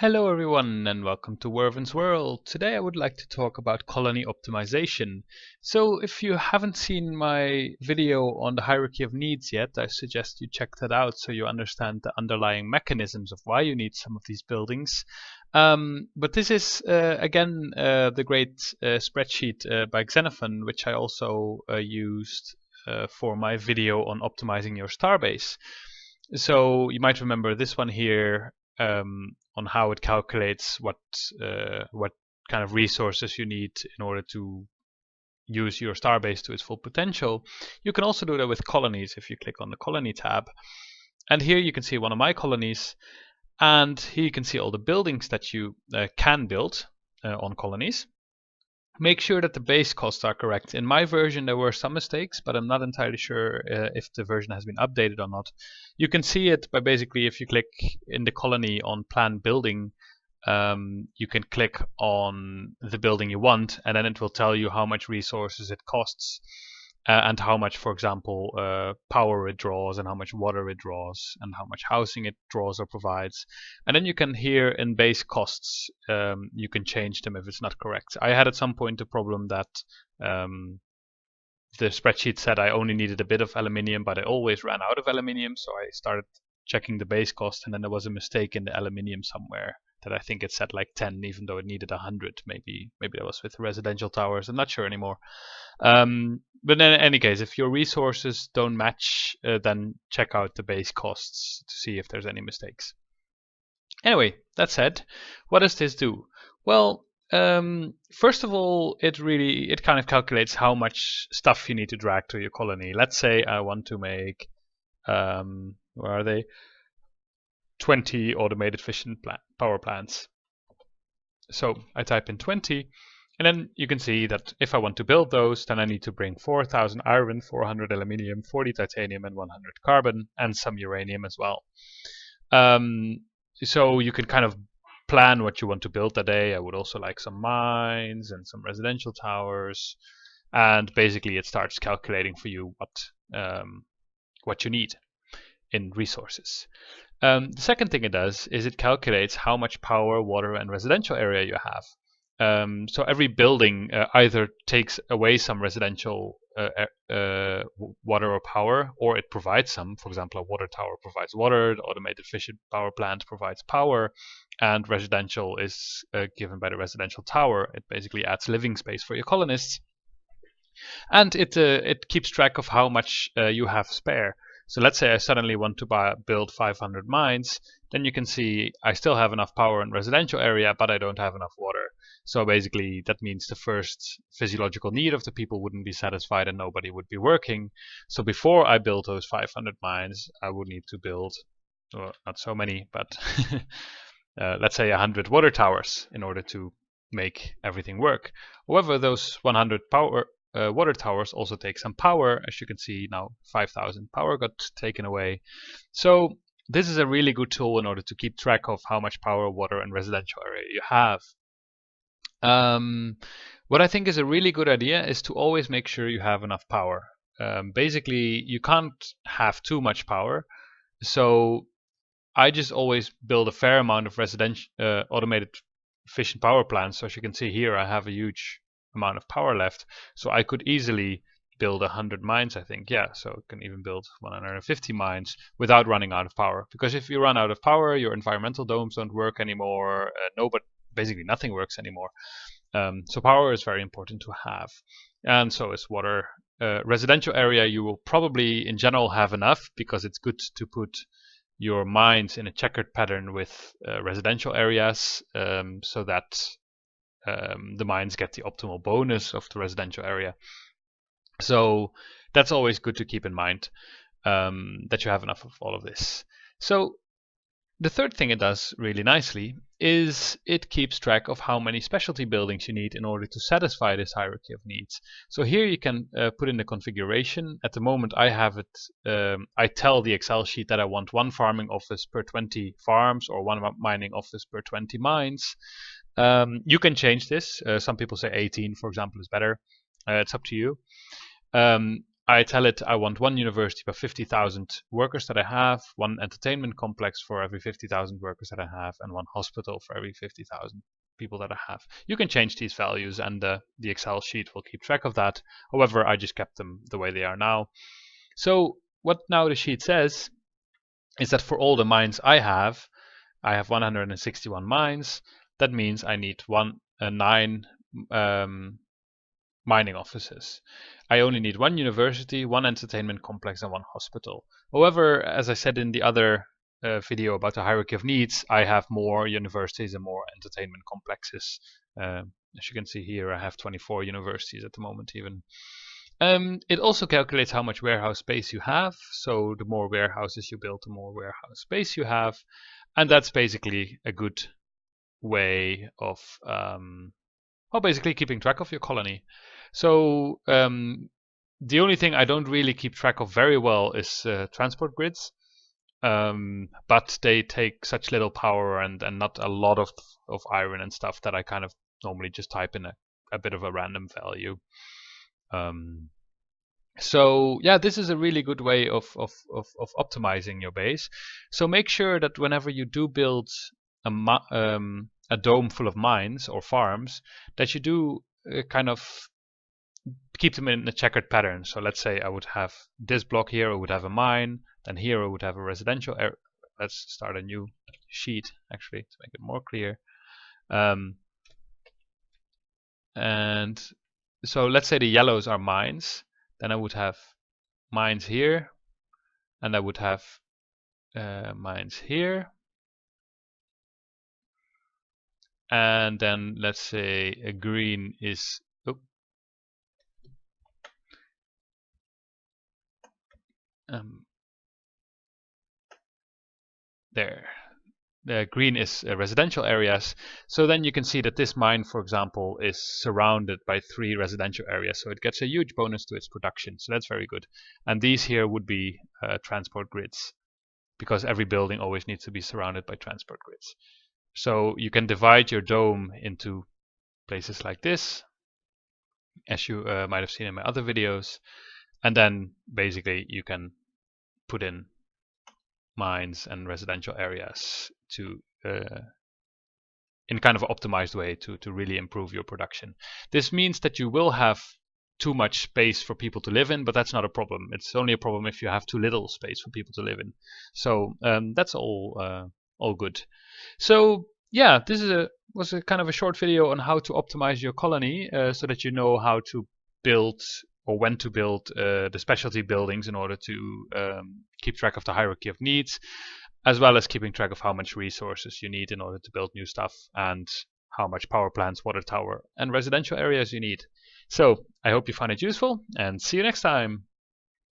Hello everyone and welcome to Werven's World. Today I would like to talk about colony optimization. So if you haven't seen my video on the hierarchy of needs yet, I suggest you check that out so you understand the underlying mechanisms of why you need some of these buildings. But this is again the great spreadsheet by Xenephon, which I also used for my video on optimizing your starbase. So you might remember this one here on how it calculates what kind of resources you need in order to use your starbase to its full potential. You can also do that with colonies if you click on the colony tab. And here you can see one of my colonies, and here you can see all the buildings that you can build on colonies. Make sure that the base costs are correct. In my version there were some mistakes, but I'm not entirely sure if the version has been updated or not. You can see it by basically, if you click in the colony on plan building, you can click on the building you want, and then it will tell you how much resources it costs. And how much, for example, power it draws, and how much water it draws, and how much housing it draws or provides. And then you can here in base costs, you can change them if it's not correct. I had at some point a problem that the spreadsheet said I only needed a bit of aluminium, but I always ran out of aluminium, so I started checking the base cost, and then there was a mistake in the aluminium somewhere that I think it said like 10, even though it needed 100. Maybe that was with residential towers. I'm not sure anymore. But in any case, if your resources don't match, then check out the base costs to see if there's any mistakes. Anyway, that said, what does this do? Well, first of all, it kind of calculates how much stuff you need to drag to your colony. Let's say I want to make, where are they? 20 automated fission power plants. So I type in 20, and then you can see that if I want to build those, then I need to bring 4,000 iron, 400 aluminium, 40 titanium, and 100 carbon, and some uranium as well. So you can kind of plan what you want to build that day. I would also like some mines and some residential towers, and basically it starts calculating for you what you need in resources. The second thing it does is it calculates how much power, water, and residential area you have. So every building either takes away some residential water or power, or it provides some. For example, a water tower provides water, the automated fission power plant provides power, and residential is given by the residential tower. It basically adds living space for your colonists, and it keeps track of how much you have spare. So let's say I suddenly want to build 500 mines, then you can see I still have enough power in residential area, but I don't have enough water. So basically that means the first physiological need of the people wouldn't be satisfied and nobody would be working. So before I build those 500 mines, I would need to build, well, not so many, but let's say 100 water towers in order to make everything work. However, those 100 water towers also take some power. As you can see now, 5,000 power got taken away. So this is a really good tool in order to keep track of how much power, water, and residential area you have. What I think is a really good idea is to always make sure you have enough power. Basically, you can't have too much power, so I just always build a fair amount of residential automated fission power plants. So as you can see here, I have a huge amount of power left, so I could easily build 100 mines, I think. Yeah, so I can even build 150 mines without running out of power, because if you run out of power, your environmental domes don't work anymore. Basically nothing works anymore. So power is very important to have, and so is water. Residential area, you will probably in general have enough, because it's good to put your mines in a checkered pattern with residential areas, so that the mines get the optimal bonus of the residential area. So that's always good to keep in mind, that you have enough of all of this. So the third thing it does really nicely is it keeps track of how many specialty buildings you need in order to satisfy this hierarchy of needs. So here you can put in the configuration. At the moment I have it, I tell the Excel sheet that I want 1 farming office per 20 farms, or 1 mining office per 20 mines. You can change this. Some people say 18, for example, is better. It's up to you. I tell it I want one university per 50,000 workers that I have, one entertainment complex for every 50,000 workers that I have, and one hospital for every 50,000 people that I have. You can change these values, and the Excel sheet will keep track of that. However, I just kept them the way they are now. So what now the sheet says is that for all the mines I have 161 mines. That means I need 9 mining offices. I only need one university, one entertainment complex, and one hospital. However, as I said in the other video about the hierarchy of needs, I have more universities and more entertainment complexes. As you can see here, I have 24 universities at the moment even. It also calculates how much warehouse space you have. So the more warehouses you build, the more warehouse space you have. And that's basically a good way of basically keeping track of your colony. So the only thing I don't really keep track of very well is transport grids, but they take such little power and not a lot of iron and stuff that I kind of normally just type in a bit of a random value. So yeah, this is a really good way of optimizing your base. So make sure that whenever you do build a dome full of mines or farms, that you do kind of keep them in a checkered pattern. So let's say I would have this block here, I would have a mine, then here I would have a residential area. Let's start a new sheet actually to make it more clear. And so let's say the yellows are mines, then I would have mines here, and I would have mines here. And then let's say a green is there. The green is residential areas. So then you can see that this mine, for example, is surrounded by 3 residential areas. So it gets a huge bonus to its production. So that's very good. And these here would be transport grids, because every building always needs to be surrounded by transport grids. So you can divide your dome into places like this, as you might have seen in my other videos. And then basically you can put in mines and residential areas to in kind of an optimized way to really improve your production. This means that you will have too much space for people to live in, but that's not a problem. It's only a problem if you have too little space for people to live in. So that's all good. So yeah, this was a kind of a short video on how to optimize your colony, so that you know how to build or when to build the specialty buildings in order to keep track of the hierarchy of needs, as well as keeping track of how much resources you need in order to build new stuff, and how much power plants, water tower, and residential areas you need. So I hope you find it useful, and see you next time.